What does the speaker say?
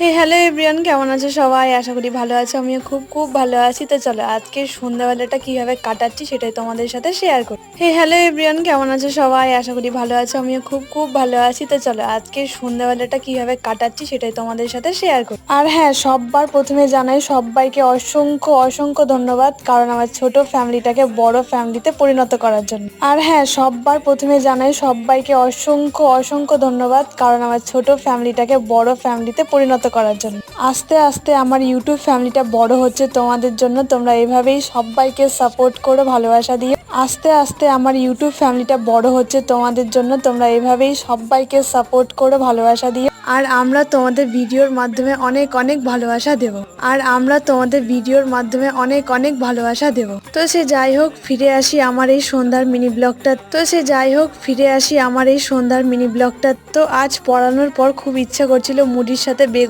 হে hello everyone, কেমন আছো সবাই? আশা করি ভালো আছো। আমিও খুব খুব ভালো আছি। তো চলো আজকে সন্ধ্যাবেলাটা কিভাবে কাটাচ্ছি সেটাই তোমাদের সাথে শেয়ার করি। হে হ্যালো এভরিওয়ান, কেমন আছো সবাই? আশা করি ভালো আছো। আমিও খুব খুব ভালো আছি। তো চলো আজকে সন্ধ্যাবেলাটা কিভাবে কাটাচ্ছি সেটাই তোমাদের সাথে শেয়ার করি। আর হ্যাঁ, সববার প্রথমে জানাই সবাইকে অসংখ্য অসংখ্য ধন্যবাদ, কারণ আমার ছোট ফ্যামিলিটাকে বড় ফ্যামিলিতে পরিণত করার জন্য। আর হ্যাঁ, সববার প্রথমে জানাই সবাইকে অসংখ্য অসংখ্য ধন্যবাদ, কারণ আমার ছোট ফ্যামিলিটাকে বড় ফ্যামিলিতে পরিণত করার জন্য। আস্তে আস্তে আমার ইউটিউব ফ্যামিলিটা বড় হচ্ছে তোমাদের জন্য। তোমরা এভাবেই সবাইকে সাপোর্ট করো, ভালোবাসা দিও। আস্তে আস্তে আমার ইউটিউব ফ্যামিলিটা বড় হচ্ছে তোমাদের জন্য। তোমরা এভাবেই সবাইকে সাপোর্ট করো, ভালোবাসা দিও। আর আমরা তোমাদের ভিডিওর মাধ্যমে অনেক অনেক ভালোবাসা দেব। তো সে যাই হোক, ফিরে আসি আমার এই সন্ধ্যার মিনি ব্লগটা। তো আজ পড়ানোর পর খুব ইচ্ছা করছিল মুড়ির সাথে বেগুন